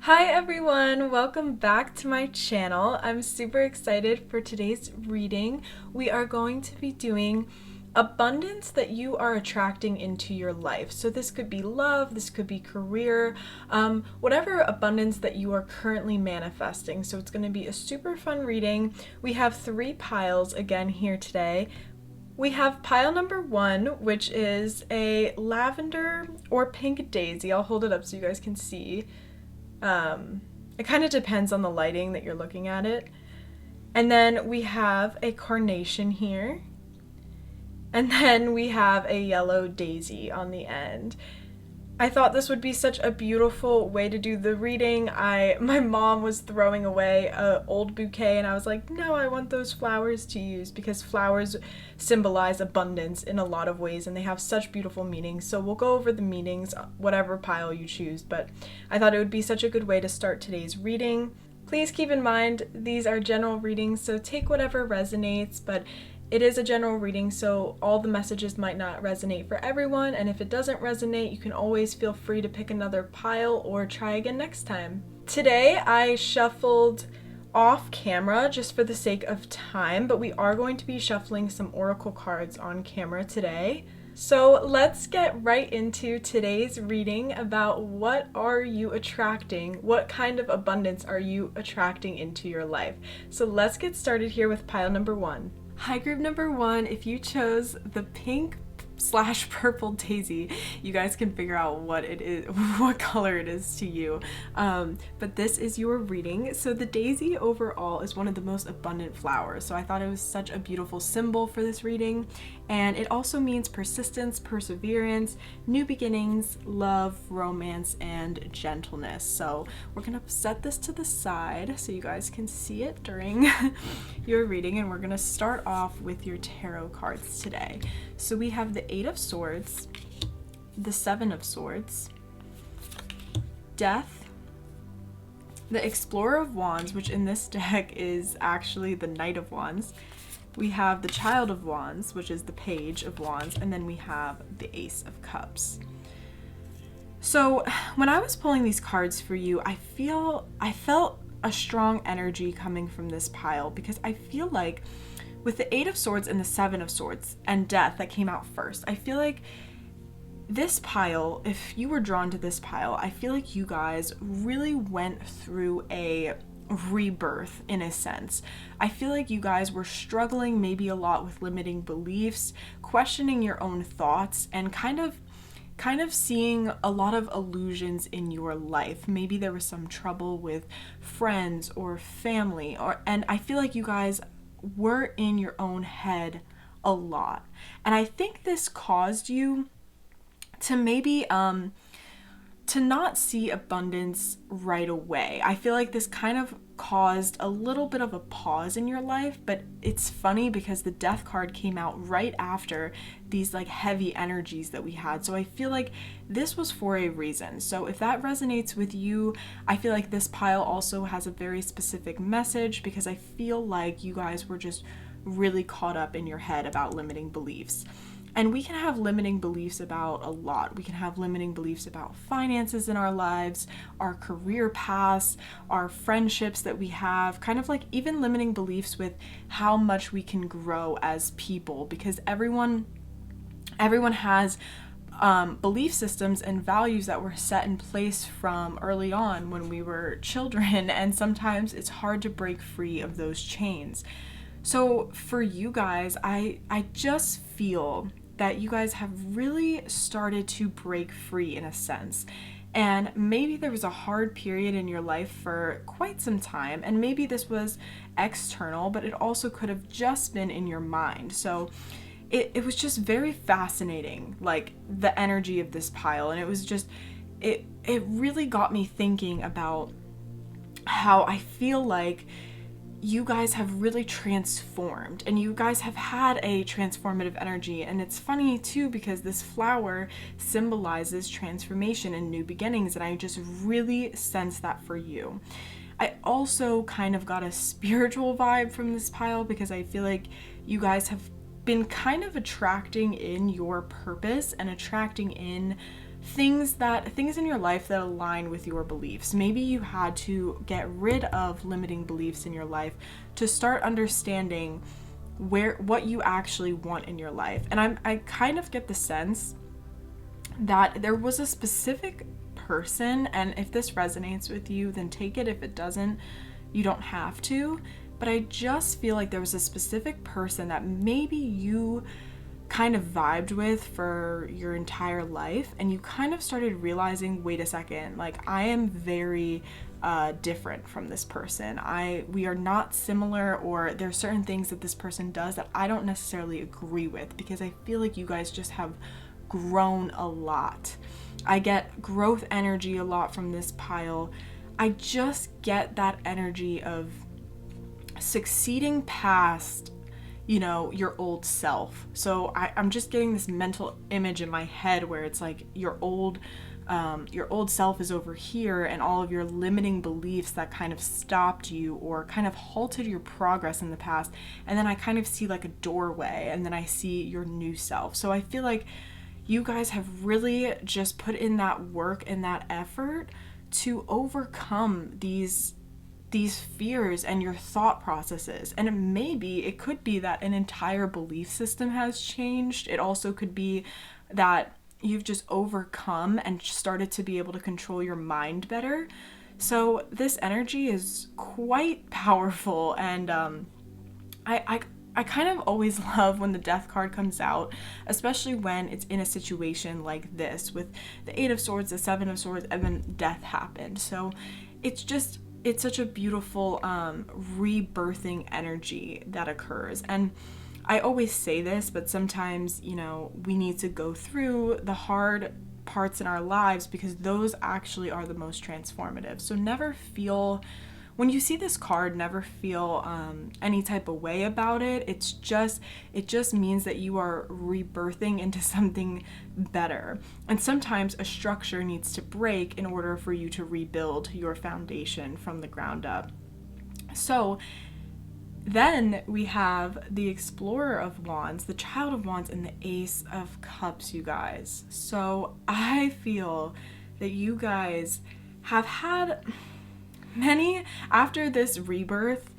Hi everyone, welcome back to my channel. I'm super excited for today's reading. We are going to be doing abundance that you are attracting into your life. So this could be love, this could be career, whatever abundance that you are currently manifesting. So it's going to be a super fun reading. We have 3 piles again here today. We have pile number 1, which is a lavender or pink daisy. I'll hold it up so you guys can see. It kind of depends on the lighting that you're looking at it. And then we have a carnation here. And then we have a yellow daisy on the end. I thought this would be such a beautiful way to do the reading. My mom was throwing away an old bouquet and I was like, no, I want those flowers to use because flowers symbolize abundance in a lot of ways and they have such beautiful meanings. So we'll go over the meanings, whatever pile you choose, but I thought it would be such a good way to start today's reading. Please keep in mind, these are general readings, so take whatever resonates, but it is a general reading, so all the messages might not resonate for everyone, and if it doesn't resonate, you can always feel free to pick another pile or try again next time. Today, I shuffled off camera just for the sake of time, but we are going to be shuffling some oracle cards on camera today. So let's get right into today's reading about what are you attracting, what kind of abundance are you attracting into your life. So let's get started here with pile number 1. Hi group number 1, if you chose the pink/purple daisy, you guys can figure out what it is, what color it is to you. But this is your reading. So the daisy overall is one of the most abundant flowers. So I thought it was such a beautiful symbol for this reading. And it also means persistence, perseverance, new beginnings, love, romance, and gentleness. So we're gonna set this to the side so you guys can see it during your reading. And we're gonna start off with your tarot cards today. So we have the 8 of Swords, the 7 of Swords, Death, the Explorer of Wands, which in this deck is actually the Knight of Wands. We have the Child of Wands, which is the Page of Wands, and then we have the Ace of Cups. So when I was pulling these cards for you, I felt a strong energy coming from this pile because I feel like with the 8 of Swords and the 7 of Swords and Death that came out first, I feel like this pile, if you were drawn to this pile, I feel like you guys really went through a rebirth in a sense. I feel like you guys were struggling maybe a lot with limiting beliefs, questioning your own thoughts, and kind of seeing a lot of illusions in your life. Maybe there was some trouble with friends or family, and I feel like you guys were in your own head a lot. And I think this caused you to maybe to not see abundance right away. I feel like this kind of caused a little bit of a pause in your life, but it's funny because the Death card came out right after these like heavy energies that we had. So I feel like this was for a reason. So if that resonates with you, I feel like this pile also has a very specific message because I feel like you guys were just really caught up in your head about limiting beliefs. And we can have limiting beliefs about a lot. We can have limiting beliefs about finances in our lives, our career paths, our friendships that we have, kind of like even limiting beliefs with how much we can grow as people, because everyone has belief systems and values that were set in place from early on when we were children, and sometimes it's hard to break free of those chains. So for you guys, I just feel that you guys have really started to break free in a sense. And maybe there was a hard period in your life for quite some time, and maybe this was external, but it also could have just been in your mind. So it was just very fascinating, like the energy of this pile, and it was just, it really got me thinking about how I feel like you guys have really transformed, and you guys have had a transformative energy. And it's funny too because this flower symbolizes transformation and new beginnings, and I just really sense that for you. I also kind of got a spiritual vibe from this pile because I feel like you guys have been kind of attracting in your purpose and attracting in things in your life that align with your beliefs. Maybe you had to get rid of limiting beliefs in your life to start understanding what you actually want in your life. And I kind of get the sense that there was a specific person, and if this resonates with you, then take it. If it doesn't, you don't have to. But I just feel like there was a specific person that maybe you kind of vibed with for your entire life, and you kind of started realizing, wait a second, like I am very different from this person. We are not similar, or there's certain things that this person does that I don't necessarily agree with, because I feel like you guys just have grown a lot. I get growth energy a lot from this pile. I just get that energy of succeeding past, you know, your old self. So I'm just getting this mental image in my head where it's like your old self is over here, and all of your limiting beliefs that kind of stopped you or kind of halted your progress in the past. And then I kind of see like a doorway, and then I see your new self. So I feel like you guys have really just put in that work and that effort to overcome these fears and your thought processes. And it could be that an entire belief system has changed. It also could be that you've just overcome and started to be able to control your mind better. So this energy is quite powerful, and I kind of always love when the Death card comes out, especially when it's in a situation like this with the Eight of Swords, the Seven of Swords, and then death happened. So it's such a beautiful rebirthing energy that occurs. And I always say this, but sometimes, you know, we need to go through the hard parts in our lives because those actually are the most transformative. So when you see this card, never feel any type of way about it. It just means that you are rebirthing into something better. And sometimes a structure needs to break in order for you to rebuild your foundation from the ground up. So then we have the Explorer of Wands, the Child of Wands, and the Ace of Cups, you guys. So I feel that you guys have had many after this rebirth,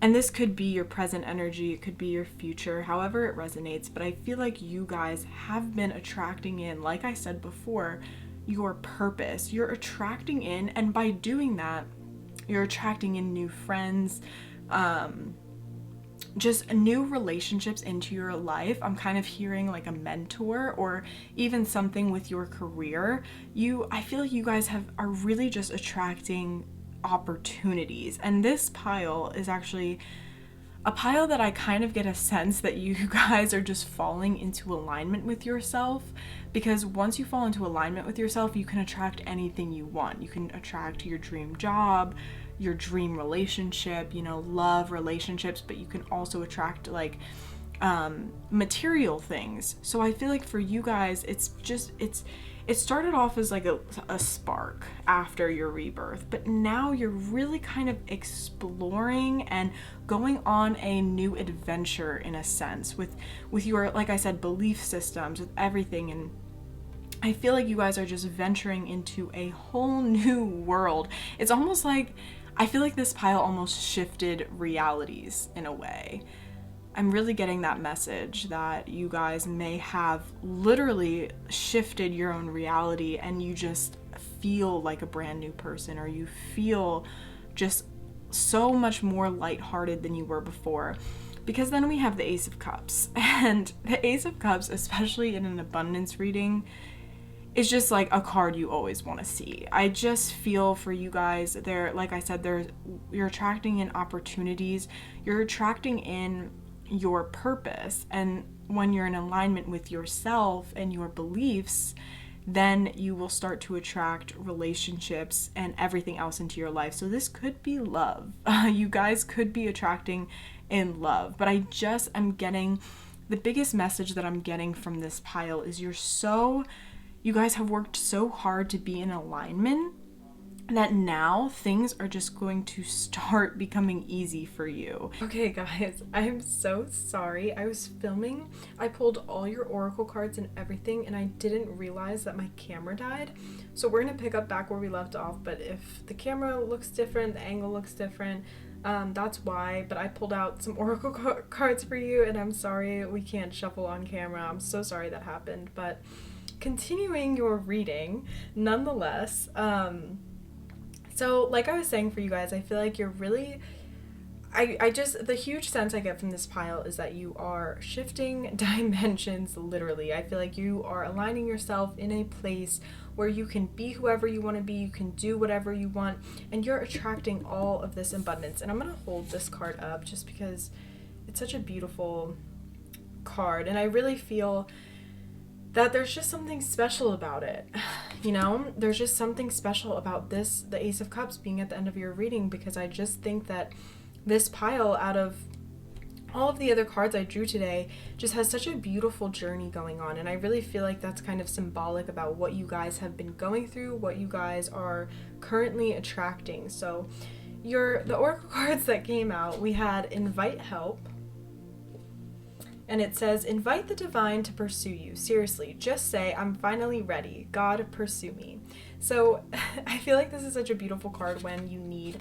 and this could be your present energy, it could be your future, however it resonates, but I feel like you guys have been attracting in, like I said before, your purpose. You're attracting in, and by doing that, you're attracting in new friends, just new relationships into your life. I'm kind of hearing like a mentor or even something with your career. I feel like you guys are really just attracting opportunities, and this pile is actually a pile that I kind of get a sense that you guys are just falling into alignment with yourself, because once you fall into alignment with yourself, you can attract anything you want. You can attract your dream job, your dream relationship, you know, love relationships, but you can also attract like material things. So I feel like for you guys, it started off as like a spark after your rebirth, but now you're really kind of exploring and going on a new adventure in a sense with your, like I said, belief systems, with everything. And I feel like you guys are just venturing into a whole new world. It's almost like, I feel like this pile almost shifted realities in a way. I'm really getting that message that you guys may have literally shifted your own reality, and you just feel like a brand new person, or you feel just so much more lighthearted than you were before. Because then we have the Ace of Cups, and the Ace of Cups, especially in an abundance reading, is just like a card you always want to see. I just feel for you guys, like I said, you're attracting in opportunities, you're attracting in your purpose, and when you're in alignment with yourself and your beliefs, then you will start to attract relationships and everything else into your life. So this could be love. You guys could be attracting in love, but I'm getting the biggest message that I'm getting from this pile is you guys have worked so hard to be in alignment that now things are just going to start becoming easy for you. Okay guys, I am so sorry. I was filming, I pulled all your oracle cards and everything, and I didn't realize that my camera died. So we're gonna pick up back where we left off, but if the camera looks different, the angle looks different, that's why. But I pulled out some oracle cards for you, and I'm sorry we can't shuffle on camera. I'm so sorry that happened, but continuing your reading nonetheless. So like I was saying for you guys, I feel like you're really, I just, the huge sense I get from this pile is that you are shifting dimensions, literally. I feel like you are aligning yourself in a place where you can be whoever you want to be, you can do whatever you want, and you're attracting all of this abundance. And I'm going to hold this card up just because it's such a beautiful card, and I really feel that there's just something special about it. You know, there's just something special about this, the Ace of Cups being at the end of your reading, because I just think that this pile, out of all of the other cards I drew today, just has such a beautiful journey going on. And I really feel like that's kind of symbolic about what you guys have been going through, what you guys are currently attracting. So the oracle cards that came out, we had invite help. And it says, invite the divine to pursue you. Seriously, just say, I'm finally ready. God, pursue me. So I feel like this is such a beautiful card when you need,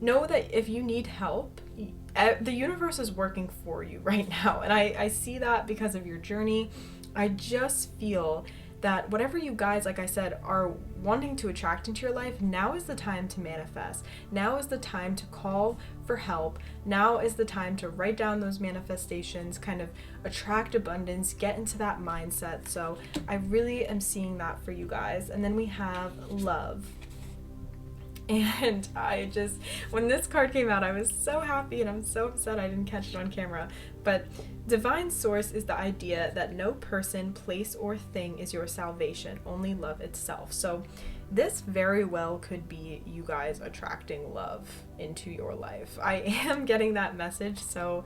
know that if you need help, the universe is working for you right now. And I see that because of your journey. I just feel that whatever you guys, like I said, are wanting to attract into your life, now is the time to manifest. Now is the time to call for help. Now is the time to write down those manifestations, kind of attract abundance, get into that mindset. So I really am seeing that for you guys. And then we have love. And I just, when this card came out, I was so happy, and I'm so upset I didn't catch it on camera. But divine source is the idea that no person, place, or thing is your salvation, only love itself. So this very well could be you guys attracting love into your life. I am getting that message, so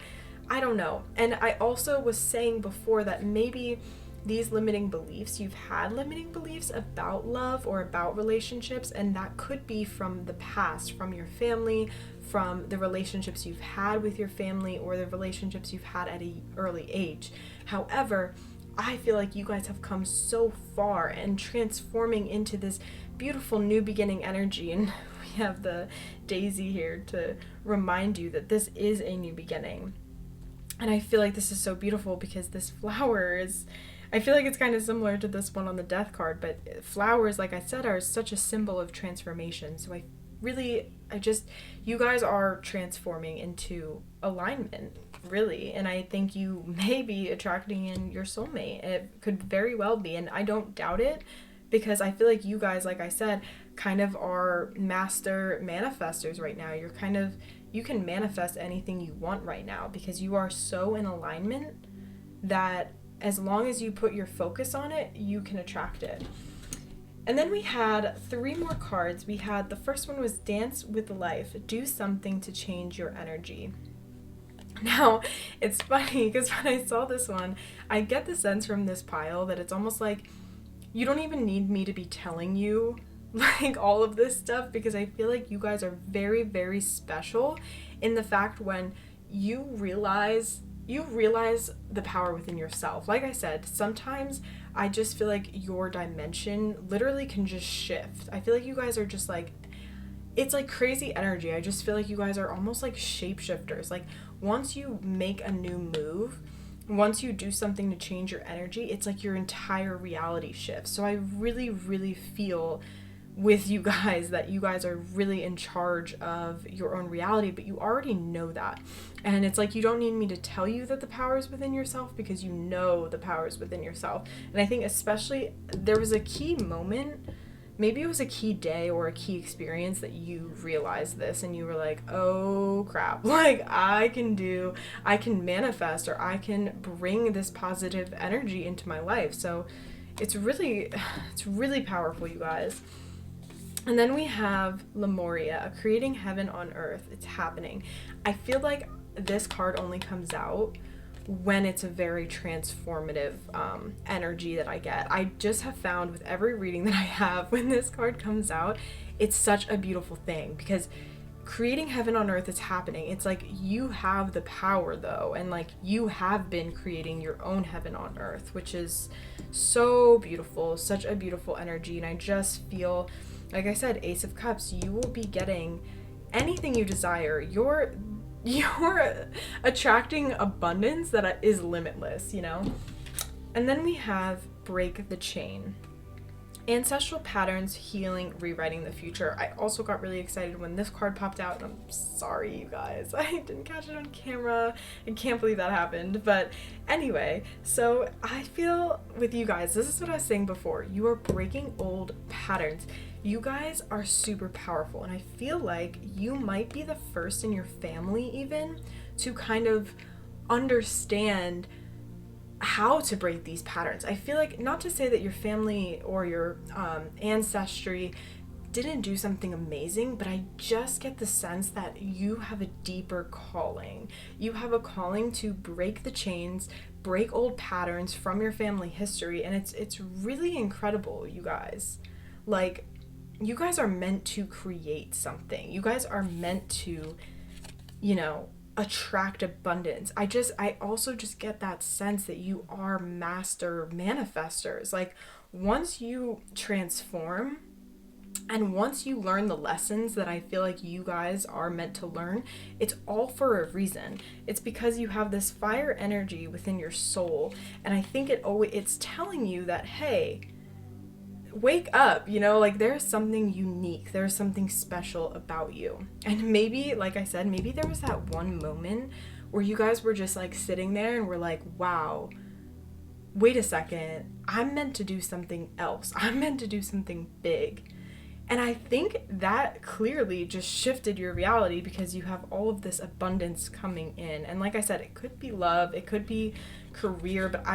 I don't know. And I also was saying before that maybe these limiting beliefs, you've had limiting beliefs about love or about relationships, and that could be from the past, from your family, from the relationships you've had with your family, or the relationships you've had at an early age. However, I feel like you guys have come so far and transforming into this beautiful new beginning energy, and we have the daisy here to remind you that this is a new beginning. And I feel like this is so beautiful because this flower is, I feel like it's kind of similar to this one on the death card, but flowers, like I said, are such a symbol of transformation. So you guys are transforming into alignment, really. And I think you may be attracting in your soulmate. It could very well be, and I don't doubt it, because I feel like you guys, like I said, kind of are master manifestors right now. You can manifest anything you want right now because you are so in alignment that as long as you put your focus on it, you can attract it. And then we had 3 more cards. We had, the first one was dance with life. Do something to change your energy. Now, it's funny because when I saw this one, I get the sense from this pile that it's almost like you don't even need me to be telling you like all of this stuff, because I feel like you guys are very, very special in the fact when you realize the power within yourself. Like I said, sometimes I just feel like your dimension literally can just shift. I feel like you guys are just like, it's like crazy energy. I just feel like you guys are almost like shapeshifters. Like once you make a new move, once you do something to change your energy, it's like your entire reality shifts. So I really, really feel with you guys that you guys are really in charge of your own reality, but you already know that. And it's like you don't need me to tell you that the power is within yourself, because you know the power is within yourself. And I think especially there was a key moment, maybe it was a key day or a key experience that you realized this and you were like, oh crap, like I can manifest, or I can bring this positive energy into my life. So it's really powerful, you guys. And then we have Lemuria, creating heaven on earth. It's happening. I feel like this card only comes out when it's a very transformative energy that I get. I just have found with every reading that I have, when this card comes out, it's such a beautiful thing, because creating heaven on earth is happening. It's like you have the power though, and like you have been creating your own heaven on earth, which is so beautiful, such a beautiful energy. And I just feel, like I said, Ace of Cups, you will be getting anything you desire. You're attracting abundance that is limitless, you know? And then we have Break the Chain. Ancestral patterns, healing, rewriting the future. I also got really excited when this card popped out, and I'm sorry, you guys. I didn't catch it on camera. I can't believe that happened. But anyway, so I feel with you guys, this is what I was saying before. You are breaking old patterns. You guys are super powerful, and I feel like you might be the first in your family even to kind of understand how to break these patterns. I feel like, not to say that your family or your ancestry didn't do something amazing, but I just get the sense that you have a deeper calling. You have a calling to break the chains, break old patterns from your family history, and it's really incredible, you guys. Like, you guys are meant to create something. You guys are meant to, you know, attract abundance. I also just get that sense that you are master manifestors. Like, once you transform and once you learn the lessons that I feel like you guys are meant to learn, it's all for a reason. It's because you have this fire energy within your soul, and I think it's telling you that, hey, wake up, you know, like there's something unique, there's something special about you. And maybe, like I said, maybe there was that one moment where you guys were just like sitting there and were like, wow, wait a second, I'm meant to do something else. I'm meant to do something big. And I think that clearly just shifted your reality, because you have all of this abundance coming in. And like I said, it could be love, it could be career, but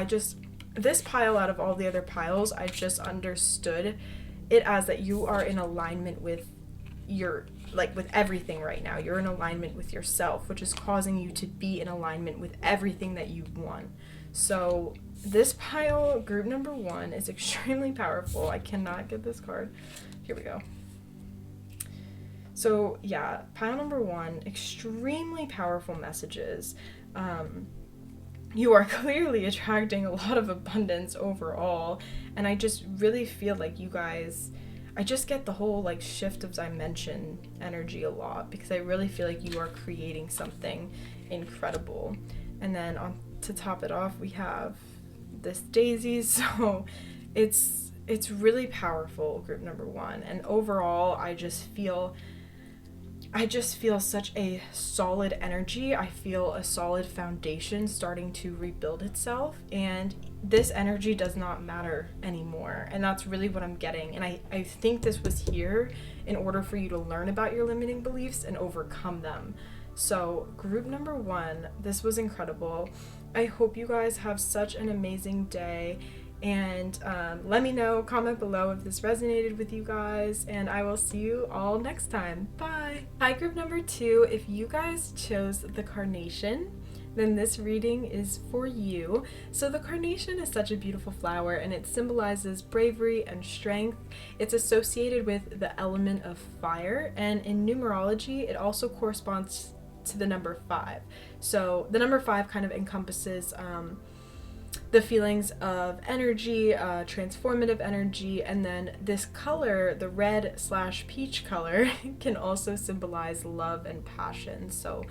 this pile out of all the other piles, I just understood it as that you are in alignment with with everything right now. You're in alignment with yourself, which is causing you to be in alignment with everything that you want. So this pile, group number 1, is extremely powerful. I cannot get this card. Here we go. So yeah, pile number 1, extremely powerful messages. You are clearly attracting a lot of abundance overall, and I just really feel like you guys, I just get the whole like shift of dimension energy a lot, because I really feel like you are creating something incredible. And then to top it off, we have this daisy, so it's really powerful, group number 1. And overall, I just feel such a solid energy. I feel a solid foundation starting to rebuild itself, and this energy does not matter anymore. And that's really what I'm getting. And I think this was here in order for you to learn about your limiting beliefs and overcome them. So group number 1, this was incredible. I hope you guys have such an amazing day. And let me know, comment below if this resonated with you guys, and I will see you all next time. Bye! Hi, group number 2. If you guys chose the carnation, then this reading is for you. So the carnation is such a beautiful flower, and it symbolizes bravery and strength. It's associated with the element of fire, and in numerology, it also corresponds to the number 5. So the number 5 kind of encompasses the feelings of energy, transformative energy, and then this color, the red/peach color, can also symbolize love and passion. So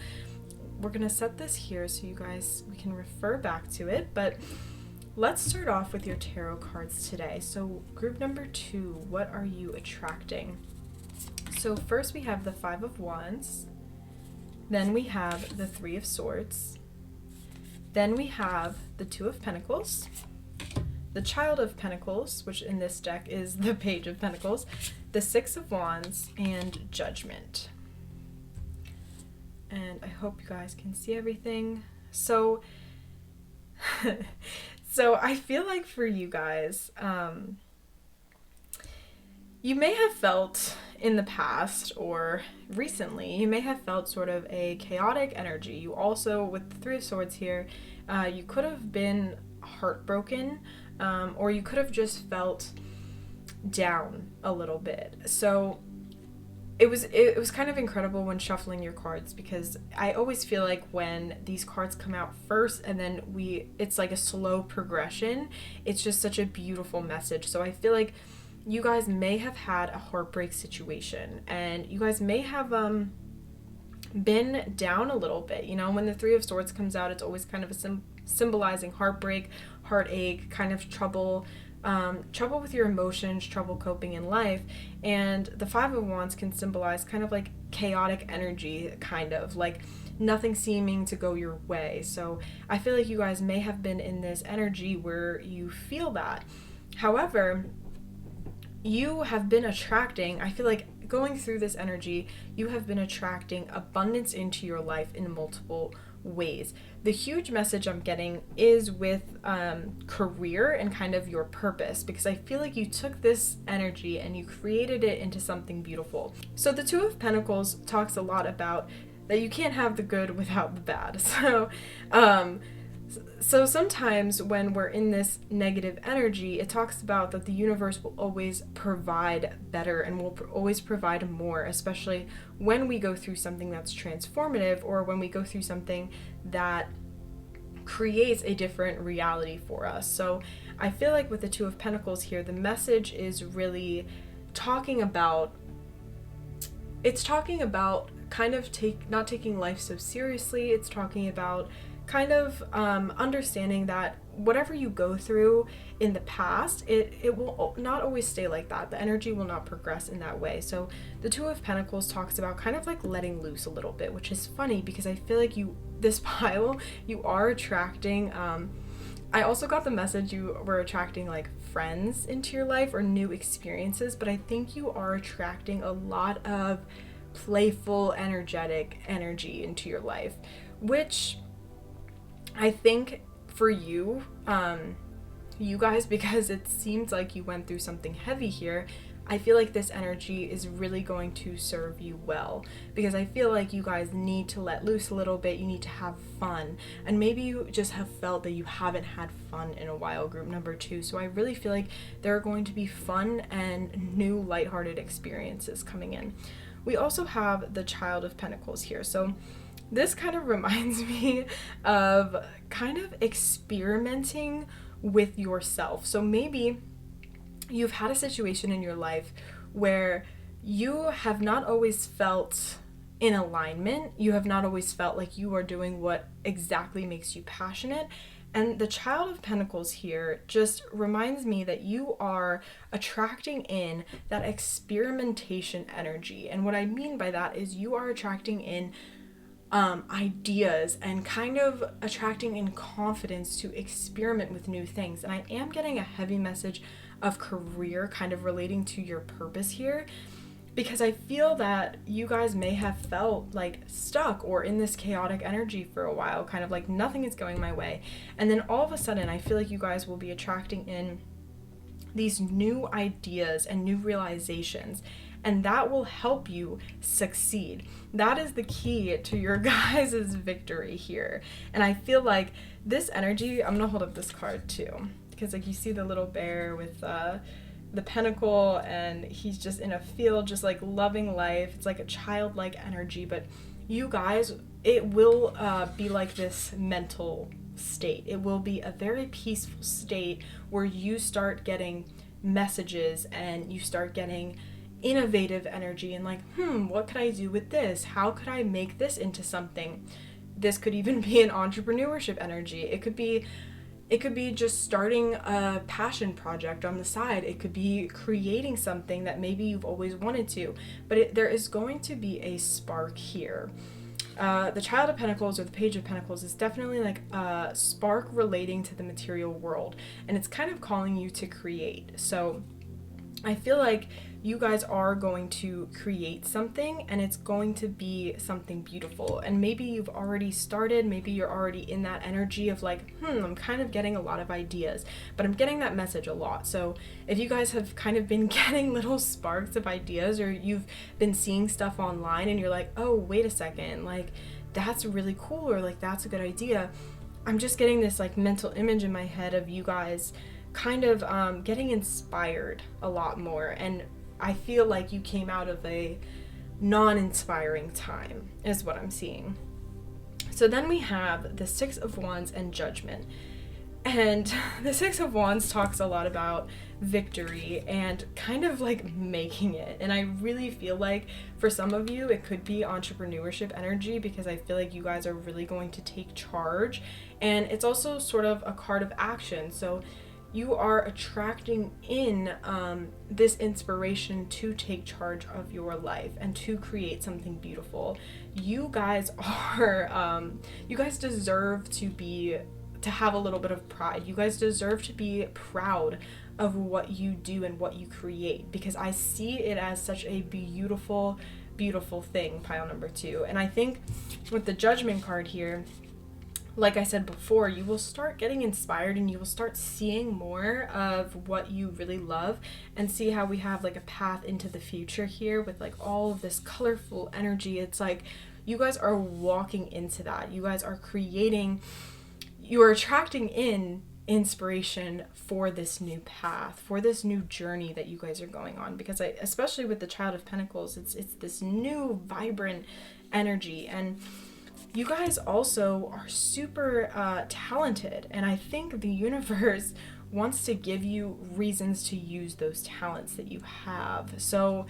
we're gonna set this here so you guys, we can refer back to it, but let's start off with your tarot cards today. So group number 2, what are you attracting? So first we have the 5 of Wands, then we have the 3 of Swords, then we have the 2 of Pentacles, the Child of Pentacles, which in this deck is the Page of Pentacles, the 6 of Wands, and Judgment. And I hope you guys can see everything. So, I feel like for you guys, you may have felt in the past or recently, you may have felt sort of a chaotic energy. You also, with the 3 of Swords here, you could have been heartbroken, or you could have just felt down a little bit. So it was kind of incredible when shuffling your cards, because I always feel like when these cards come out first and then it's like a slow progression, it's just such a beautiful message. So I feel like you guys may have had a heartbreak situation, and you guys may have been down a little bit. You know, when the Three of Swords comes out, it's always kind of a symbolizing heartbreak, heartache, kind of trouble with your emotions, trouble coping in life. And the Five of Wands can symbolize kind of like chaotic energy, kind of like nothing seeming to go your way. So I feel like you guys may have been in this energy where you feel that. However, you have been attracting, I feel like going through this energy, you have been attracting abundance into your life in multiple ways. The huge message I'm getting is with career and kind of your purpose, because I feel like you took this energy and you created it into something beautiful. So the Two of Pentacles talks a lot about that you can't have the good without the bad. So sometimes when we're in this negative energy, it talks about that the universe will always provide better and will always provide more, especially when we go through something that's transformative, or when we go through something that creates a different reality for us. So I feel like with the Two of Pentacles here, the message is really talking about kind of not taking life so seriously. It's talking about kind of understanding that whatever you go through in the past, it will not always stay like that. The energy will not progress in that way. So the Two of Pentacles talks about kind of like letting loose a little bit, which is funny because I feel like this pile, you are attracting, I also got the message you were attracting like friends into your life or new experiences, but I think you are attracting a lot of playful, energetic energy into your life, which I think for you guys, because it seems like you went through something heavy here, I feel like this energy is really going to serve you well, because I feel like you guys need to let loose a little bit. You need to have fun, and maybe you just have felt that you haven't had fun in a while, group number 2. So I really feel like there are going to be fun and new lighthearted experiences coming in. We also have the Child of Pentacles here. So this kind of reminds me of kind of experimenting with yourself. So maybe you've had a situation in your life where you have not always felt in alignment. You have not always felt like you are doing what exactly makes you passionate. And the Child of Pentacles here just reminds me that you are attracting in that experimentation energy. And what I mean by that is you are attracting in ideas and kind of attracting in confidence to experiment with new things. And I am getting a heavy message of career kind of relating to your purpose here, because I feel that you guys may have felt like stuck or in this chaotic energy for a while, kind of like nothing is going my way. And then all of a sudden, I feel like you guys will be attracting in these new ideas and new realizations, and that will help you succeed. That is the key to your guys' victory here. And I feel like this energy, I'm gonna hold up this card too, because like you see the little bear with the pentacle, and he's just in a field, just like loving life. It's like a childlike energy, but you guys, it will be like this mental state. It will be a very peaceful state where you start getting messages and you start getting innovative energy and like, what could I do with this? How could I make this into something? This could even be an entrepreneurship energy. It could be just starting a passion project on the side. It could be creating something that maybe you've always wanted to, but there is going to be a spark here. The Child of Pentacles or the Page of Pentacles is definitely like a spark relating to the material world, and it's kind of calling you to create. So I feel like you guys are going to create something, and it's going to be something beautiful. And maybe you've already started, maybe you're already in that energy of like, I'm kind of getting a lot of ideas, but I'm getting that message a lot. So if you guys have kind of been getting little sparks of ideas, or you've been seeing stuff online and you're like, oh, wait a second, like that's really cool, or like that's a good idea. I'm just getting this like mental image in my head of you guys kind of getting inspired a lot more. And I feel like you came out of a non-inspiring time is what I'm seeing. So then we have the Six of Wands and Judgment. And the Six of Wands talks a lot about victory and kind of like making it. And I really feel like for some of you, it could be entrepreneurship energy, because I feel like you guys are really going to take charge. And it's also sort of a card of action. So you are attracting in this inspiration to take charge of your life and to create something beautiful. You guys are, you guys deserve to have a little bit of pride. You guys deserve to be proud of what you do and what you create, because I see it as such a beautiful, beautiful thing, pile number 2. And I think with the Judgment card here, like I said before, you will start getting inspired and you will start seeing more of what you really love, and see how we have like a path into the future here with like all of this colorful energy. It's like you guys are walking into that. You guys are creating, you are attracting in inspiration for this new path, for this new journey that you guys are going on. Because especially with the Child of Pentacles, it's this new vibrant energy, and you guys also are super talented, and I think the universe wants to give you reasons to use those talents that you have. So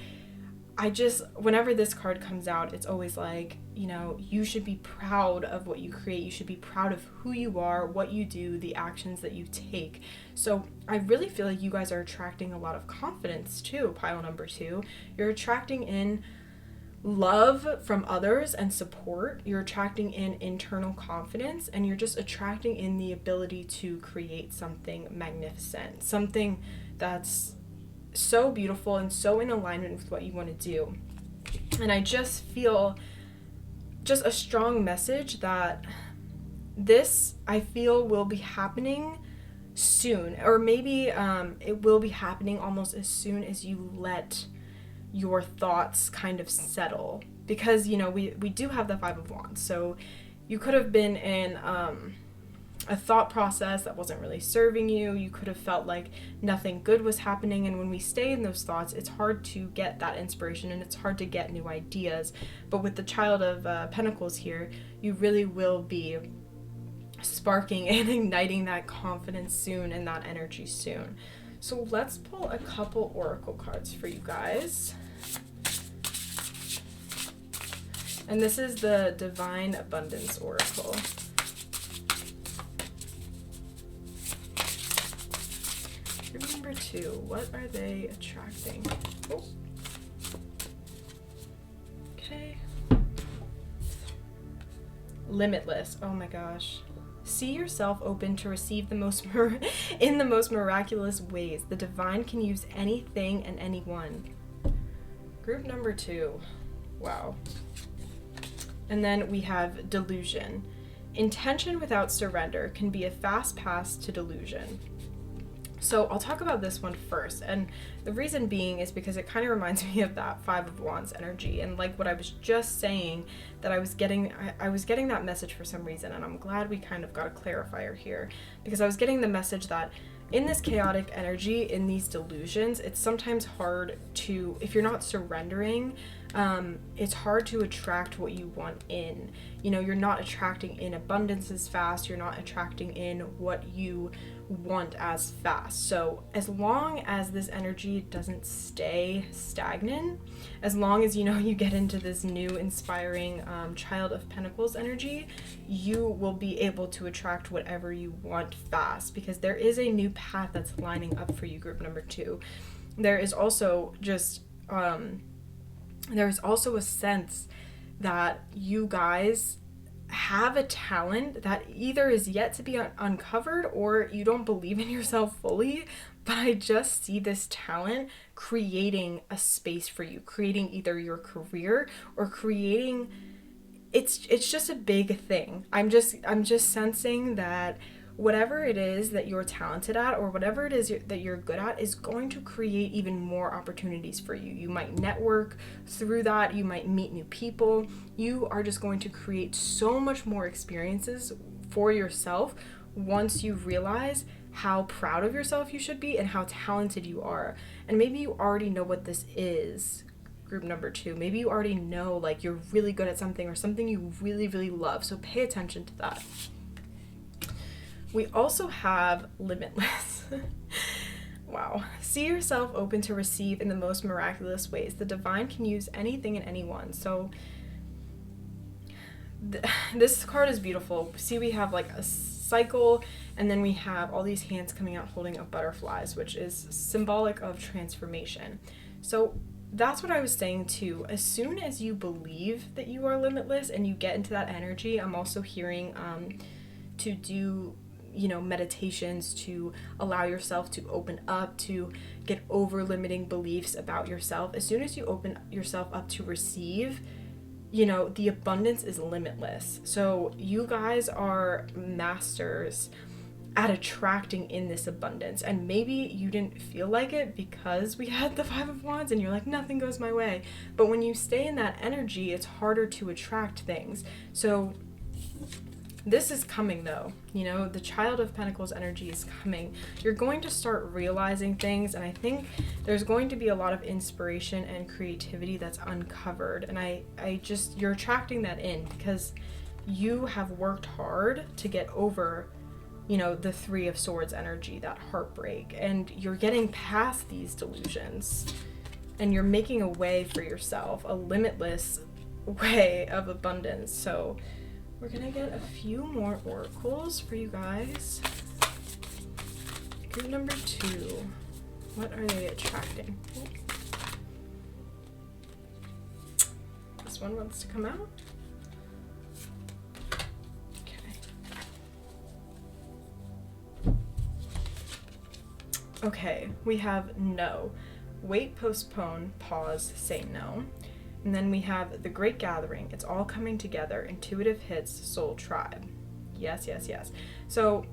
whenever this card comes out, it's always like, you know, you should be proud of what you create. You should be proud of who you are, what you do, the actions that you take. So I really feel like you guys are attracting a lot of confidence too, pile number 2. You're attracting in love from others and support. You're attracting in internal confidence, and you're just attracting in the ability to create something magnificent, something that's so beautiful and so in alignment with what you want to do. And I just feel just a strong message that this, I feel, will be happening soon, or maybe it will be happening almost as soon as you let your thoughts kind of settle. Because, you know, we do have the Five of Wands, so you could have been in a thought process that wasn't really serving you. You could have felt like nothing good was happening, and when we stay in those thoughts, it's hard to get that inspiration and it's hard to get new ideas. But with the Child of Pentacles here, you really will be sparking and igniting that confidence soon and that energy soon. So let's pull a couple oracle cards for you guys. And this is the Divine Abundance Oracle. Group number 2, what are they attracting? Oh. Okay. Limitless. Oh my gosh. See yourself open to receive the most in the most miraculous ways. The divine can use anything and anyone. Group number 2. Wow. And then we have delusion. Intention without surrender can be a fast pass to delusion. So I'll talk about this one first, and the reason being is because it kind of reminds me of that Five of Wands energy, and like what I was just saying, that I was getting that message for some reason, and I'm glad we kind of got a clarifier here, because I was getting the message that in this chaotic energy, in these delusions, it's sometimes hard to, if you're not surrendering, it's hard to attract what you want in. You know, you're not attracting in abundance as fast, you're not attracting in what you want as fast. So as long as this energy doesn't stay stagnant, as long as, you know, you get into this new inspiring Child of Pentacles energy, you will be able to attract whatever you want fast, because there is a new path that's lining up for you, group number 2. There is also just there's also a sense that you guys have a talent that either is yet to be uncovered, or you don't believe in yourself fully, but I just see this talent creating a space for you, creating either your career or creating, it's just a big thing. I'm just sensing that whatever it is that you're talented at, or whatever it is that you're good at, is going to create even more opportunities for you. You might network through that, you might meet new people, you are just going to create so much more experiences for yourself once you realize how proud of yourself you should be and how talented you are. And maybe you already know what this is, group number 2. Maybe you already know like you're really good at something or something you really, really love. So pay attention to that. We also have limitless. Wow. See yourself open to receive in the most miraculous ways. The divine can use anything and anyone. So this card is beautiful. See, we have like a cycle, and then we have all these hands coming out holding up butterflies, which is symbolic of transformation. So that's what I was saying too. As soon as you believe that you are limitless and you get into that energy, I'm also hearing to do, you know, meditations to allow yourself to open up, to get over limiting beliefs about yourself. As soon as you open yourself up to receive, you know, the abundance is limitless. So you guys are masters at attracting in this abundance. And maybe you didn't feel like it because we had the 5 of Wands and you're like, nothing goes my way. But when you stay in that energy, it's harder to attract things. So this is coming though, you know, the Child of Pentacles energy is coming. You're going to start realizing things, and I think there's going to be a lot of inspiration and creativity that's uncovered. And I just, you're attracting that in because you have worked hard to get over, you know, the 3 of Swords energy, that heartbreak, and you're getting past these delusions and you're making a way for yourself, a limitless way of abundance. So we're gonna get a few more oracles for you guys. Group number 2. What are they attracting? This one wants to come out. Okay, we have no. Wait, postpone, pause, say no. And then we have the Great Gathering. It's all coming together. Intuitive hits, soul tribe. Yes, yes, yes. So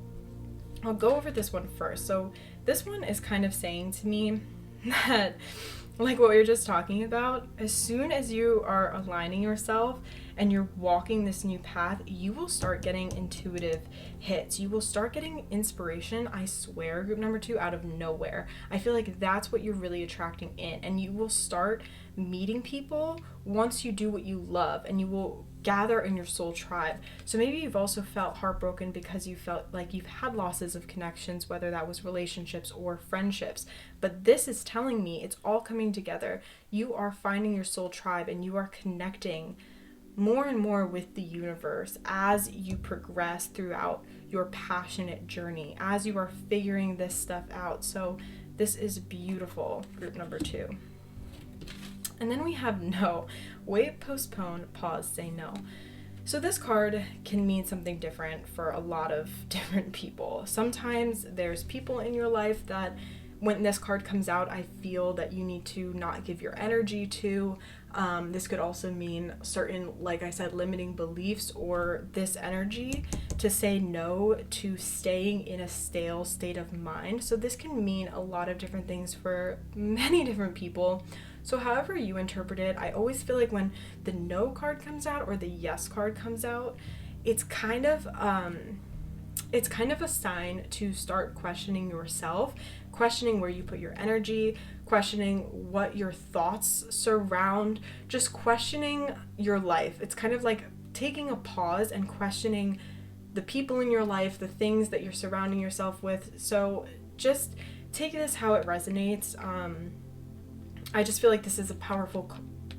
I'll go over this one first. So this one is kind of saying to me that, like what we were just talking about, as soon as you are aligning yourself and you're walking this new path, you will start getting intuitive hits. You will start getting inspiration, I swear, group number 2, out of nowhere. I feel like that's what you're really attracting in. And you will start meeting people once you do what you love, and you will gather in your soul tribe. So maybe you've also felt heartbroken because you felt like you've had losses of connections, whether that was relationships or friendships. But this is telling me it's all coming together. You are finding your soul tribe and you are connecting more and more with the universe as you progress throughout your passionate journey, as you are figuring this stuff out. So this is beautiful, group number 2. And then we have no. Wait, postpone, pause, say no. So this card can mean something different for a lot of different people. Sometimes there's people in your life that when this card comes out, I feel that you need to not give your energy to. This could also mean certain, like I said, limiting beliefs or this energy to say no to staying in a stale state of mind. So this can mean a lot of different things for many different people. So however you interpret it, I always feel like when the no card comes out or the yes card comes out, it's kind of a sign to start questioning yourself, questioning where you put your energy, questioning what your thoughts surround, just questioning your life. It's kind of like taking a pause and questioning the people in your life, the things that you're surrounding yourself with. So just take this how it resonates. I just feel like this is a powerful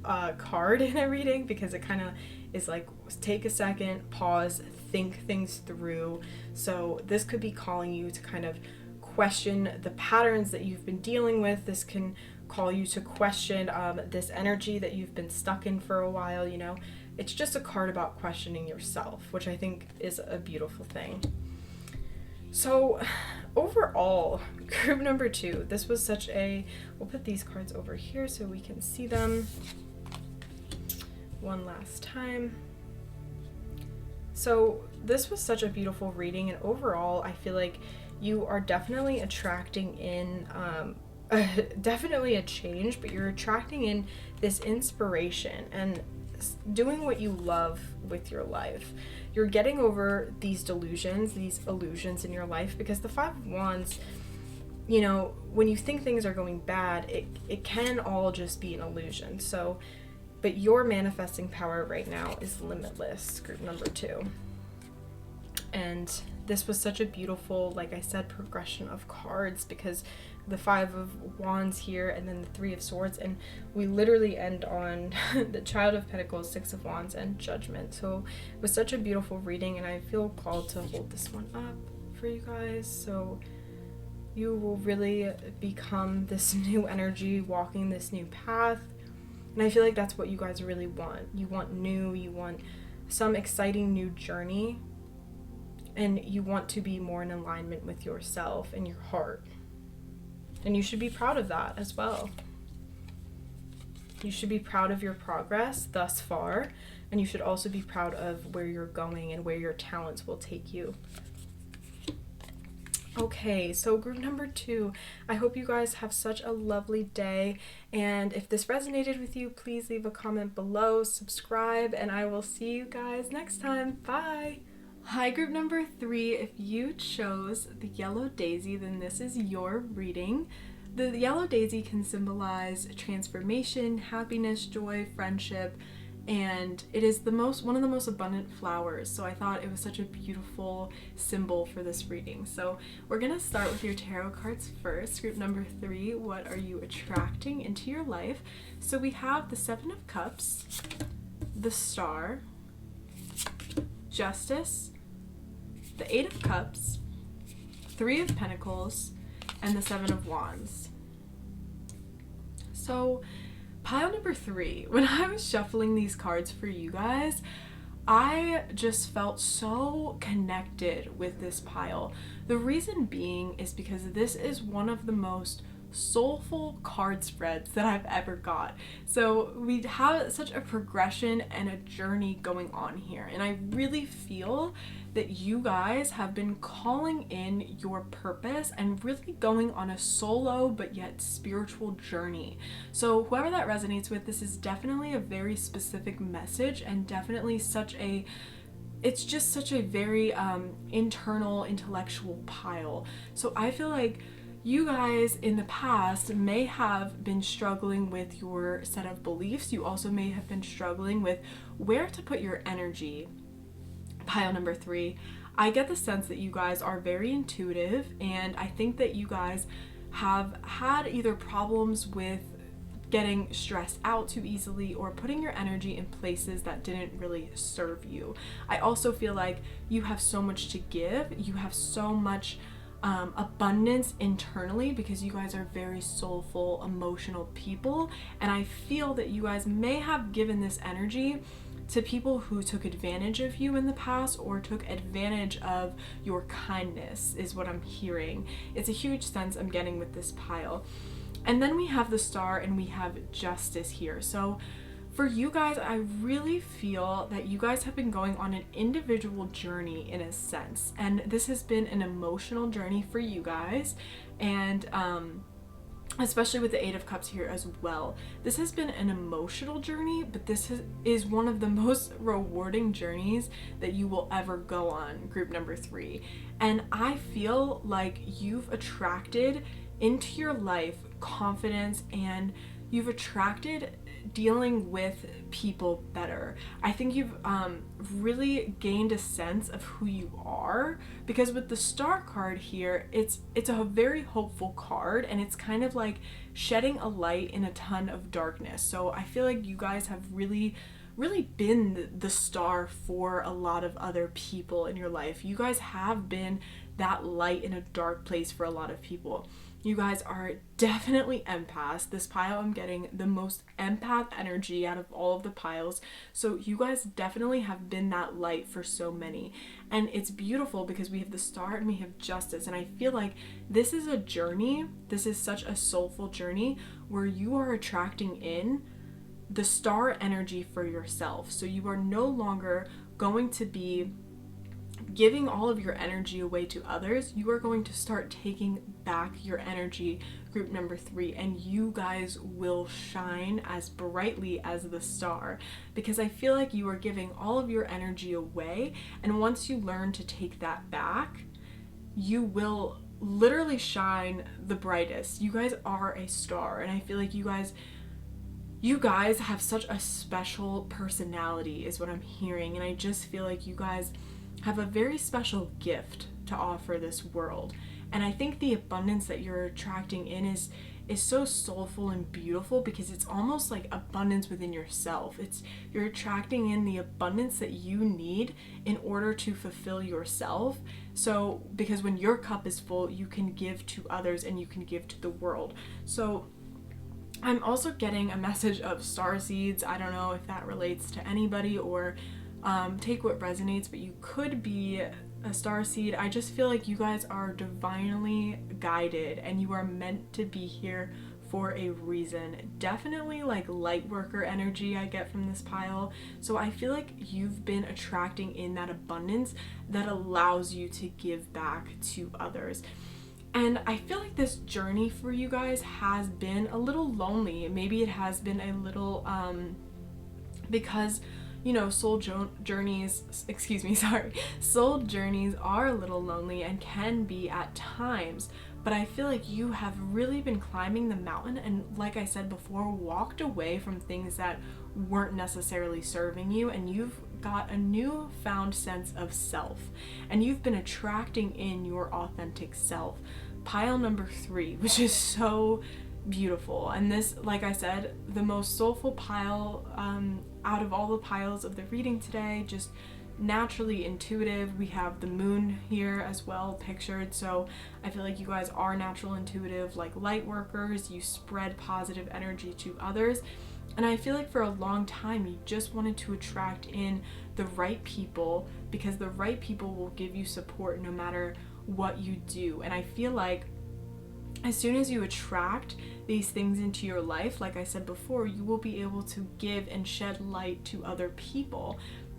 card in a reading because it kind of is like, take a second, pause, think things through. So this could be calling you to kind of question the patterns that you've been dealing with. This can call you to question this energy that you've been stuck in for a while, you know. It's just a card about questioning yourself, which I think is a beautiful thing. So overall, group number 2, this was such a, we'll put these cards over here so we can see them one last time. So this was such a beautiful reading, and overall I feel like you are definitely attracting in definitely a change, but you're attracting in this inspiration and doing what you love with your life. You're getting over these delusions, these illusions in your life, because the 5 of Wands, you know, when you think things are going bad, it can all just be an illusion. So, but your manifesting power right now is limitless, group number 2. And this was such a beautiful, like I said, progression of cards, because the 5 of Wands here and then the 3 of Swords, and we literally end on the Child of Pentacles, 6 of Wands, and Judgment. So it was such a beautiful reading, and I feel called to hold this one up for you guys. So you will really become this new energy, walking this new path. And I feel like that's what you guys really want. You want new, you want some exciting new journey, and you want to be more in alignment with yourself and your heart. And you should be proud of that as well. You should be proud of your progress thus far, and you should also be proud of where you're going and where your talents will take you. Okay, so group number 2, I hope you guys have such a lovely day, and if this resonated with you, please leave a comment below, subscribe, and I will see you guys next time. Bye! Hi, group number 3. If you chose the yellow daisy, then this is your reading. The yellow daisy can symbolize transformation, happiness, joy, friendship, and it is one of the most abundant flowers. So I thought it was such a beautiful symbol for this reading. So we're gonna start with your tarot cards first. Group number 3, what are you attracting into your life? So we have the 7 of Cups, the Star, Justice, the 8 of Cups, 3 of Pentacles, and the 7 of Wands. So pile number 3, when I was shuffling these cards for you guys, I just felt so connected with this pile. The reason being is because this is one of the most soulful card spreads that I've ever got. So we have such a progression and a journey going on here, and I really feel that you guys have been calling in your purpose and really going on a solo but yet spiritual journey. So whoever that resonates with, this is definitely a very specific message, and definitely it's just such a very internal, intellectual pile. So I feel like you guys in the past may have been struggling with your set of beliefs. You also may have been struggling with where to put your energy. Pile number 3, I get the sense that you guys are very intuitive, and I think that you guys have had either problems with getting stressed out too easily or putting your energy in places that didn't really serve you. I also feel like you have so much to give. You have so much abundance internally, because you guys are very soulful, emotional people, and I feel that you guys may have given this energy to people who took advantage of you in the past or took advantage of your kindness, is what I'm hearing. It's a huge sense I'm getting with this pile. And then we have the Star and we have Justice here. So for you guys, I really feel that you guys have been going on an individual journey in a sense, and this has been an emotional journey for you guys, and especially with the 8 of Cups here as well. This has been an emotional journey, but this is one of the most rewarding journeys that you will ever go on, group number 3. And I feel like you've attracted into your life confidence, and you've attracted dealing with people better. I think you've really gained a sense of who you are, because with the Star card here, it's a very hopeful card, and it's kind of like shedding a light in a ton of darkness. So I feel like you guys have really been the star for a lot of other people in your life. You guys have been that light in a dark place for a lot of people. You guys are definitely empaths. This pile, I'm getting the most empath energy out of all of the piles. So you guys definitely have been that light for so many. And it's beautiful because we have the Star and we have Justice. And I feel like this is a journey. This is such a soulful journey where you are attracting in the Star energy for yourself. So you are no longer going to be giving all of your energy away to others. You are going to start taking back your energy, group number 3, and you guys will shine as brightly as the Star, because I feel like you are giving all of your energy away, and once you learn to take that back, you will literally shine the brightest. You guys are a star, and I feel like you guys have such a special personality is what I'm hearing, and I just feel like you guys have a very special gift to offer this world. And I think the abundance that you're attracting in is so soulful and beautiful, because it's almost like abundance within yourself. You're attracting in the abundance that you need in order to fulfill yourself. So because when your cup is full, you can give to others and you can give to the world. So I'm also getting a message of star seeds. I don't know if that relates to anybody, or take what resonates, but you could be a star seed. I just feel like you guys are divinely guided and you are meant to be here for a reason. Definitely like light worker energy I get from this pile. So I feel like you've been attracting in that abundance that allows you to give back to others. And I feel like this journey for you guys has been a little lonely. Maybe it has been a little because soul journeys are a little lonely and can be at times, but I feel like you have really been climbing the mountain, and like I said before, walked away from things that weren't necessarily serving you, and you've got a newfound sense of self, and you've been attracting in your authentic self. Pile number 3, which is so beautiful, and this, like I said, the most soulful pile out of all the piles of the reading today, just naturally intuitive. We have the moon here as well pictured, so I feel like you guys are natural intuitive, like light workers. You spread positive energy to others, and I feel like for a long time you just wanted to attract in the right people, because the right people will give you support no matter what you do. And I feel like as soon as you attract these things into your life, like I said before, you will be able to give and shed light to other people.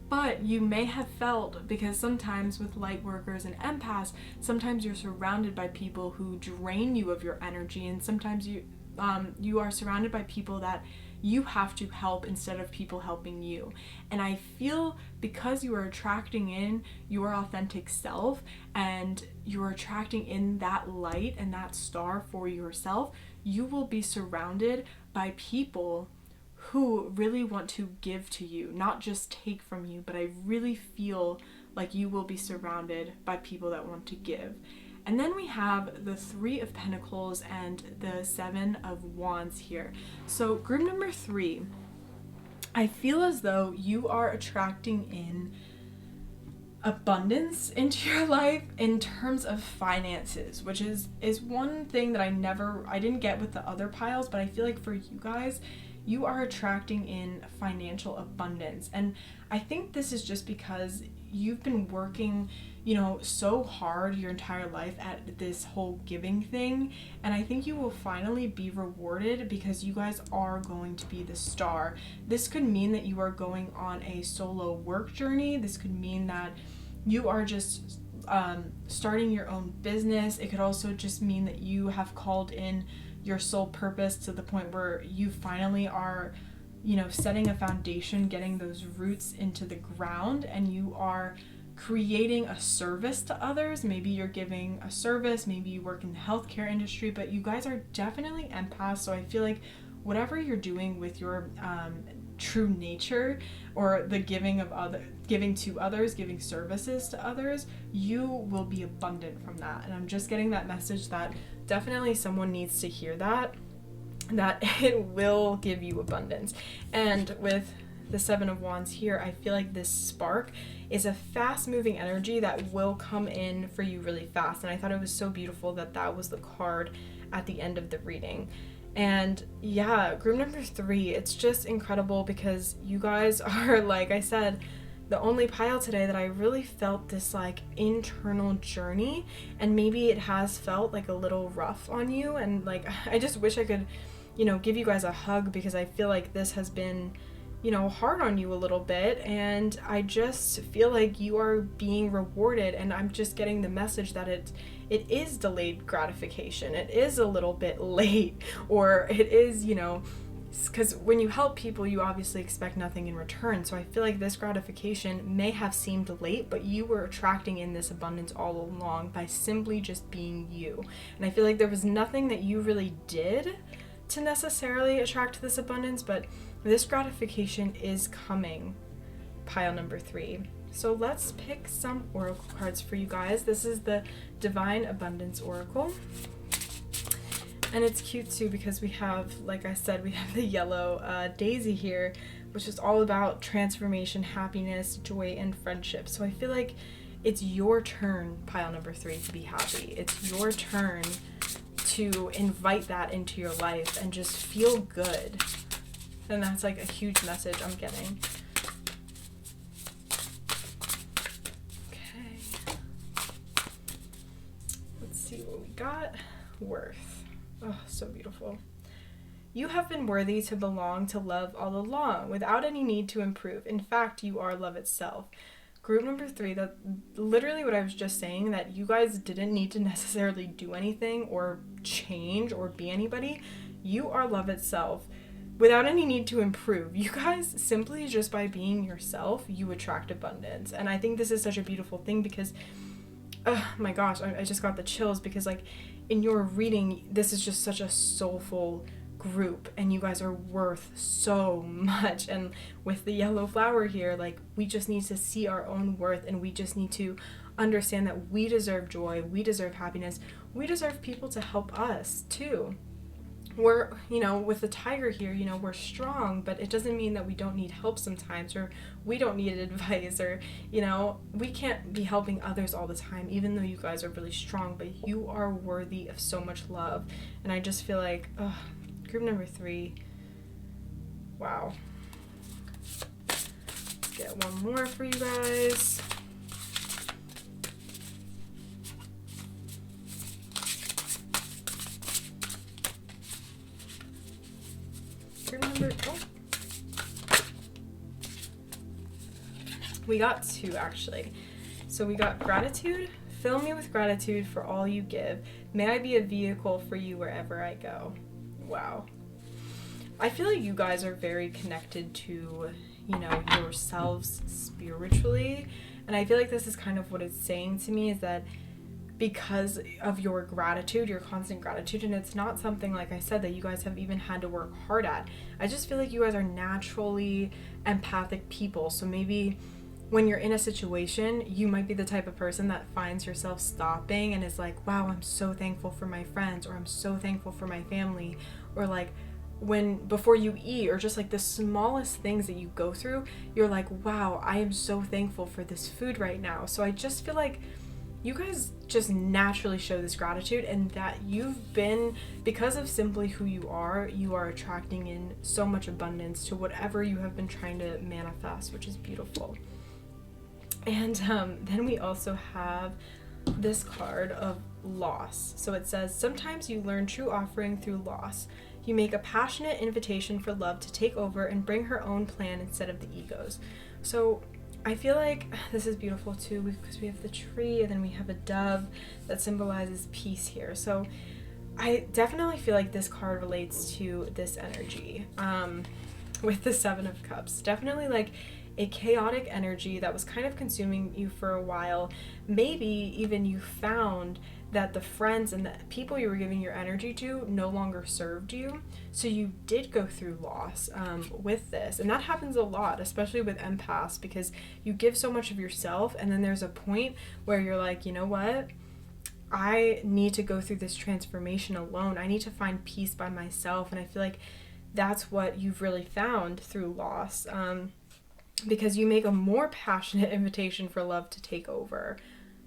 But you may have felt, because sometimes with light workers and empaths, sometimes you're surrounded by people who drain you of your energy, and sometimes you are surrounded by people that you have to help instead of people helping you. And I feel because you are attracting in your authentic self and you're attracting in that light and that star for yourself, you will be surrounded by people who really want to give to you, not just take from you, but I really feel like you will be surrounded by people that want to give. And then we have the 3 of Pentacles and the 7 of Wands here. So group number 3, I feel as though you are attracting in abundance into your life in terms of finances, which is one thing that I didn't get with the other piles, but I feel like for you guys, you are attracting in financial abundance. And I think this is just because you've been working, so hard your entire life at this whole giving thing. And I think you will finally be rewarded because you guys are going to be the star. This could mean that you are going on a solo work journey. This could mean that you are just starting your own business. It could also just mean that you have called in your sole purpose to the point where you finally are, setting a foundation, getting those roots into the ground, and you are creating a service to others. Maybe you're giving a service, maybe you work in the healthcare industry, but you guys are definitely empaths. So I feel like whatever you're doing with your true nature, or the giving to others, giving services to others, you will be abundant from that. And I'm just getting that message that definitely someone needs to hear that it will give you abundance. And with the 7 of Wands here, I feel like this spark is a fast moving energy that will come in for you really fast. And I thought it was so beautiful that was the card at the end of the reading. And yeah, group number 3, it's just incredible because you guys are, like I said, the only pile today that I really felt this like internal journey, and maybe it has felt like a little rough on you, and like I just wish I could, give you guys a hug, because I feel like this has been, hard on you a little bit, and I just feel like you are being rewarded. And I'm just getting the message that it is delayed gratification. It is a little bit late, or it is, because when you help people, you obviously expect nothing in return. So I feel like this gratification may have seemed late, but you were attracting in this abundance all along by simply just being you. And I feel like there was nothing that you really did to necessarily attract this abundance, but this gratification is coming, pile number 3. So let's pick some oracle cards for you guys. This is the Divine Abundance Oracle. And it's cute too because we have, like I said, we have the yellow daisy here, which is all about transformation, happiness, joy, and friendship. So I feel like it's your turn, pile number 3, to be happy. It's your turn to invite that into your life and just feel good. And that's like a huge message I'm getting. Okay. Let's see what we got. Worth. Oh, so beautiful. You have been worthy to belong to love all along, without any need to improve. In fact, you are love itself. Group number 3, that literally what I was just saying, that you guys didn't need to necessarily do anything or change or be anybody. You are love itself without any need to improve. You guys, simply just by being yourself, you attract abundance. And I think this is such a beautiful thing because, oh my gosh, I just got the chills because like in your reading, this is just such a soulful group and you guys are worth so much. And with the yellow flower here, like we just need to see our own worth and we just need to understand that we deserve joy, we deserve happiness, we deserve people to help us too. We're, you know, with the tiger here, you know, we're strong, but it doesn't mean that we don't need help sometimes or we don't need advice or, you know, we can't be helping others all the time, even though you guys are really strong, but you are worthy of so much love. And I just feel like, group number 3, wow. Let's get one more for you guys. We got 2 actually. So we got gratitude. Fill me with gratitude for all you give. May I be a vehicle for you wherever I go. Wow. I feel like you guys are very connected to, you know, yourselves spiritually. And I feel like this is kind of what it's saying to me is that because of your gratitude, your constant gratitude, and it's not something, like I said, that you guys have even had to work hard at. I just feel like you guys are naturally empathic people. So maybe when you're in a situation, you might be the type of person that finds yourself stopping and is like, wow, I'm so thankful for my friends, or I'm so thankful for my family, or like before you eat, or just like the smallest things that you go through, you're like, wow, I am so thankful for this food right now. So I just feel like you guys just naturally show this gratitude, and that you've been, because of simply who you are attracting in so much abundance to whatever you have been trying to manifest, which is beautiful. And then we also have this card of loss. So it says, sometimes you learn true offering through loss. You make a passionate invitation for love to take over and bring her own plan instead of the ego's. So I feel like this is beautiful too, because we have the tree and then we have a dove that symbolizes peace here. So I definitely feel like this card relates to this energy with the 7 of Cups. Definitely like a chaotic energy that was kind of consuming you for a while. Maybe even you found that the friends and the people you were giving your energy to no longer served you. So you did go through loss with this. And that happens a lot, especially with empaths, because you give so much of yourself and then there's a point where you're like, you know what? I need to go through this transformation alone. I need to find peace by myself. And I feel like that's what you've really found through loss. Because you make a more passionate invitation for love to take over.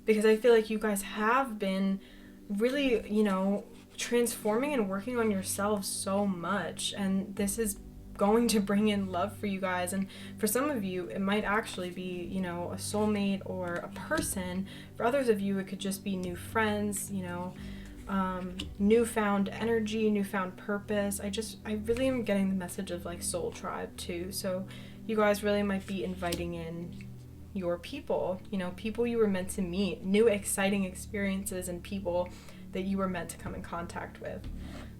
Because I feel like you guys have been really, you know, transforming and working on yourselves so much. And this is going to bring in love for you guys. And for some of you, it might actually be, you know, a soulmate or a person. For others of you, it could just be new friends, you know, newfound energy, newfound purpose. I really am getting the message of like soul tribe too. So you guys really might be inviting in your people, you know, people you were meant to meet, new exciting experiences and people that you were meant to come in contact with.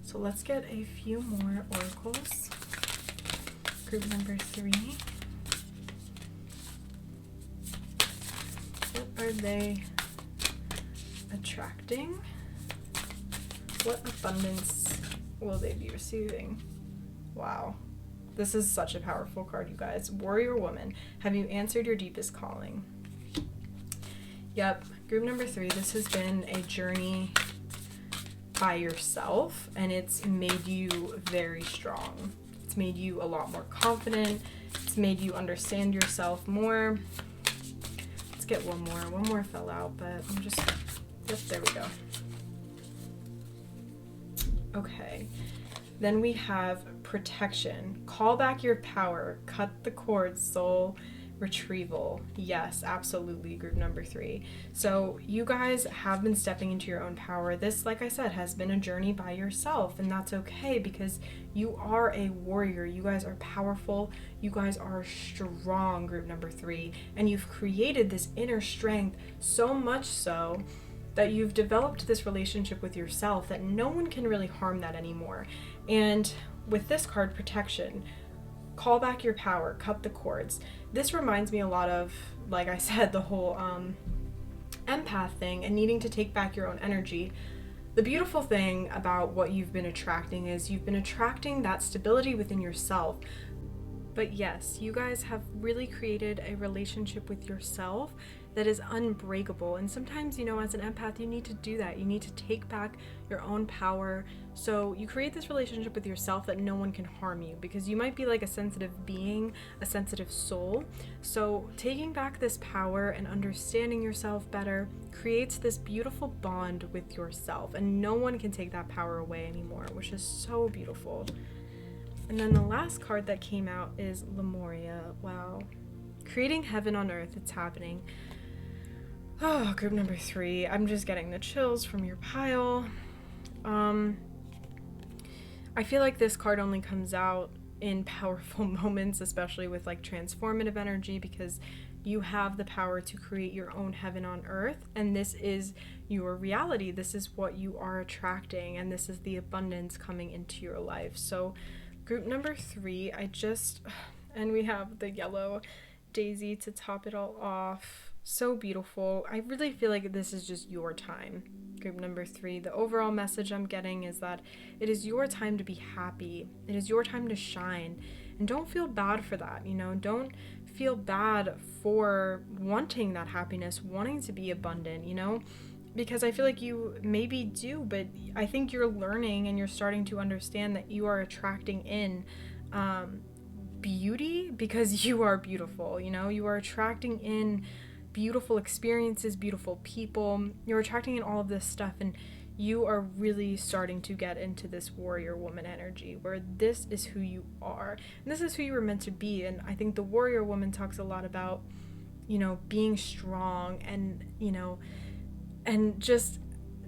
So let's get a few more oracles. group number 3. What are they attracting? What abundance will they be receiving? Wow. This is such a powerful card, you guys. Warrior woman, have you answered your deepest calling? Yep, group number 3, this has been a journey by yourself, and it's made you very strong. It's made you a lot more confident. It's made you understand yourself more. Let's get one more. One more fell out, but I'm just, yep, there we go. Okay, then we have protection. Call back your power. Cut the cords, soul retrieval. Yes, absolutely, group number 3. So you guys have been stepping into your own power. This, like I said, has been a journey by yourself, and that's okay because you are a warrior. You guys are powerful. You guys are strong, group number 3, and you've created this inner strength, so much so that you've developed this relationship with yourself that no one can really harm that anymore. And with this card, protection, call back your power, cut the cords. This reminds me a lot of, like I said, the whole empath thing and needing to take back your own energy. The beautiful thing about what you've been attracting is you've been attracting that stability within yourself. But yes, you guys have really created a relationship with yourself that is unbreakable. And sometimes, you know, as an empath, you need to do that. You need to take back your own power. So you create this relationship with yourself that no one can harm you, because you might be like a sensitive being, a sensitive soul. So taking back this power and understanding yourself better creates this beautiful bond with yourself, and no one can take that power away anymore, which is so beautiful. And then the last card that came out is Lemuria. Wow. Creating heaven on earth, it's happening. Oh, group number 3. I'm just getting the chills from your pile. I feel like this card only comes out in powerful moments, especially with like transformative energy, because you have the power to create your own heaven on earth, and this is your reality. This is what you are attracting, and this is the abundance coming into your life. So group number 3, and we have the yellow daisy to top it all off. So beautiful. I really feel like this is just your time. Group number 3, the overall message I'm getting is that it is your time to be happy. It is your time to shine. And don't feel bad for that, you know? Don't feel bad for wanting that happiness, wanting to be abundant, you know? Because I feel like you maybe do, but I think you're learning and you're starting to understand that you are attracting in beauty because you are beautiful, you know? You are attracting in beautiful experiences, beautiful people. You're attracting in all of this stuff, and you are really starting to get into this warrior woman energy where this is who you are. And this is who you were meant to be. And I think the warrior woman talks a lot about, you know, being strong and, you know, and just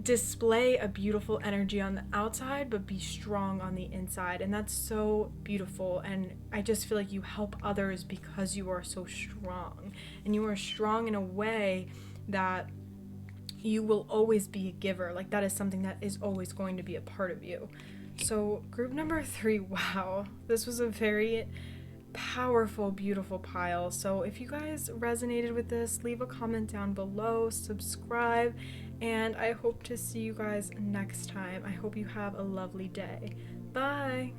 display a beautiful energy on the outside, but be strong on the inside. And that's so beautiful. And I just feel like you help others because you are so strong. And you are strong in a way that you will always be a giver. Like that is something that is always going to be a part of you. So group number 3, wow, this was a very powerful, beautiful pile. So if you guys resonated with this, leave a comment down below, subscribe, and I hope to see you guys next time. I hope you have a lovely day. Bye.